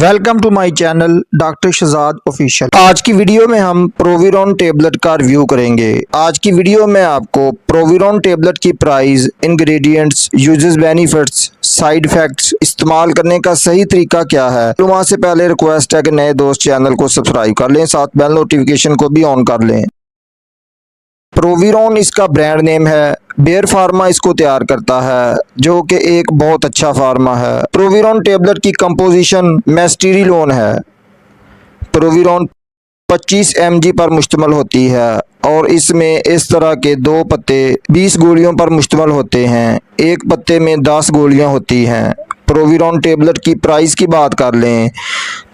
Welcome to my channel doctor Shahzad official. आज की video में हम प्रोविरॉन टेबलेट का रिव्यू करेंगे। आज की वीडियो में आपको प्रोविरॉन टेबलेट की price, ingredients, uses, benefits, side effects, इस्तेमाल करने का सही तरीका क्या है। तो वहाँ से पहले रिक्वेस्ट है कि नए दोस्त चैनल को सब्सक्राइब कर लें, साथ बेल नोटिफिकेशन को भी ऑन कर लें। प्रोविरॉन इसका ब्रांड नेम है। बेयर फार्मा इसको तैयार करता है, जो कि एक बहुत अच्छा फार्मा है। प्रोविरॉन टेबलेट की कंपोजिशन मेस्टिरिलोन है। प्रोविरॉन 25 mg पर मुश्तमिल होती है और इसमें इस तरह के 2 पत्ते 20 गोलियों पर मुश्तमिल होते हैं। एक पत्ते में 10 गोलियां होती हैं। प्रोविरॉन टेबलेट की प्राइस की बात कर लें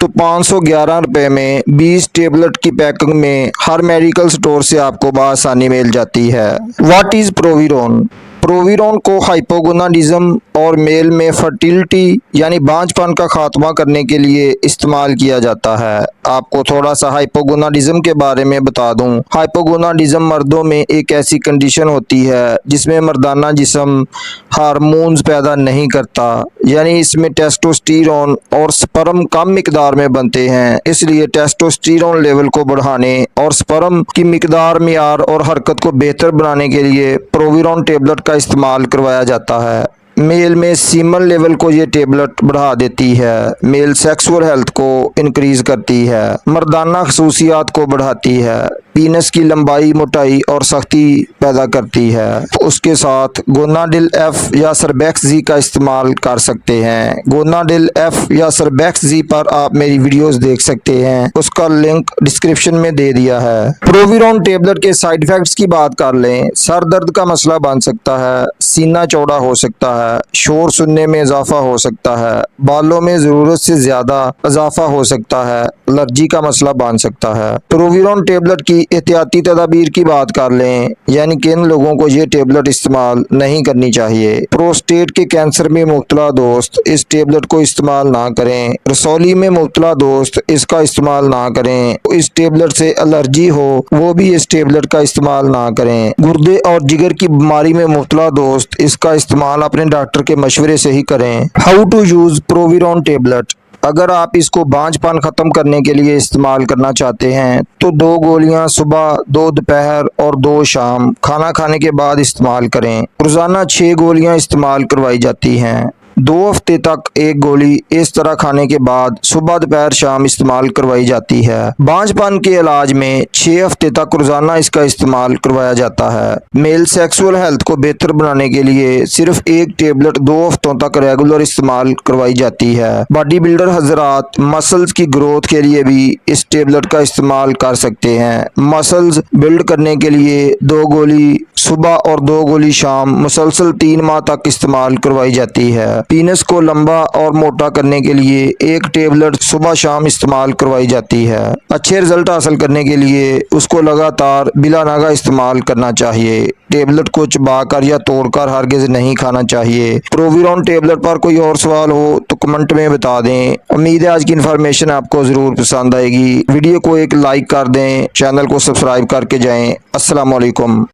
तो 511 रुपये में 20 टेबलेट की पैकिंग में हर मेडिकल स्टोर से आपको बआसानी मिल जाती है। What is प्रोविरॉन? प्रोविरॉन को हाइपोगोनाडिज्म और मेल में फर्टिलिटी यानी बांझपन का खात्मा करने के लिए इस्तेमाल किया जाता है। आपको थोड़ा सा हाइपोगोनाडिज्म के बारे में बता दूं। हाइपोगोनाडिज्म मर्दों में एक ऐसी कंडीशन होती है जिसमें मर्दाना जिस्म हार्मोन्स पैदा नहीं करता, यानी इसमें टेस्टोस्टेरोन और स्पर्म कम मिकदार में बनते हैं। इसलिए टेस्टोस्टेरोन लेवल को बढ़ाने और स्पर्म की मिकदार, मियार और हरकत को बेहतर बनाने के लिए प्रोविरॉन टेबलेट का इस्तेमाल करवाया जाता है। मेल में सीमन लेवल को ये टेबलेट बढ़ा देती है। मेल सेक्सुअल हेल्थ को इंक्रीज करती है। मर्दाना खसूसियात को बढ़ाती है। पीनस की लंबाई, मोटाई और सख्ती पैदा करती है। उसके साथ गोनाडिल एफ या सर्बैक्स जी का इस्तेमाल कर सकते हैं। गोनाडिल एफ या सर्बैक्स जी पर आप मेरी वीडियोस देख सकते हैं, उसका लिंक डिस्क्रिप्शन में दे दिया है। प्रोविरॉन टेबलेट के साइड इफेक्ट्स की बात कर लें, सर दर्द का मसला बन सकता है, सीना चौड़ा हो सकता है, शोर सुनने में इजाफा हो सकता है, बालों में जरूरत से ज्यादा इजाफा हो सकता है, एलर्जी का मसला बन सकता है। प्रोविरॉन टेबलेट की एहतियाती तदाबीर की बात कर लें, यानी कि इन लोगों को ये टेबलेट इस्तेमाल नहीं करनी चाहिए। प्रोस्टेट के कैंसर में मुब्तला दोस्त इस टेबलेट को इस्तेमाल ना करें। रसौली में मुब्तला दोस्त इसका इस्तेमाल ना करें। इस टेबलेट से एलर्जी हो वो भी इस टेबलेट का इस्तेमाल ना करें। गुर्दे और जिगर की बीमारी में मुब्तला दोस्त इसका इस्तेमाल अपने डॉक्टर के मशवरे से ही करें। How to use Proviron tablet? अगर आप इसको बांझपन खत्म करने के लिए इस्तेमाल करना चाहते हैं तो 2 गोलियां सुबह, 2 दोपहर और 2 शाम खाना खाने के बाद इस्तेमाल करें। रोजाना 6 गोलियां इस्तेमाल करवाई जाती हैं। 2 हफ्ते तक 1 गोली इस तरह खाने के बाद सुबह, दोपहर, शाम इस्तेमाल करवाई जाती है। बांझपन के इलाज में 6 हफ्ते तक रोजाना इसका इस्तेमाल करवाया जाता है। मेल सेक्सुअल हेल्थ को बेहतर बनाने के लिए सिर्फ एक टेबलेट 2 हफ्तों तक रेगुलर इस्तेमाल करवाई जाती है। बॉडी बिल्डर हजरात मसल्स की ग्रोथ के लिए भी इस टेबलेट का इस्तेमाल कर सकते हैं। मसल्स बिल्ड करने के लिए 2 गोली सुबह और 2 गोली शाम मुसलसल 3 माह तक इस्तेमाल करवाई जाती है। पीनस को लंबा और मोटा करने के लिए 1 टेबलेट सुबह शाम इस्तेमाल करवाई जाती है। अच्छे रिजल्ट हासिल करने के लिए उसको लगातार बिला नागा इस्तेमाल करना चाहिए। टेबलेट को चबाकर या तोड़कर हरगिज नहीं खाना चाहिए। प्रोविरॉन टेबलेट पर कोई और सवाल हो तो कमेंट में बता दें। उम्मीद है आज की इन्फॉर्मेशन आपको जरूर पसंद आएगी। वीडियो को एक लाइक कर दें, चैनल को सब्सक्राइब करके जाएं। अस्सलाम वालेकुम।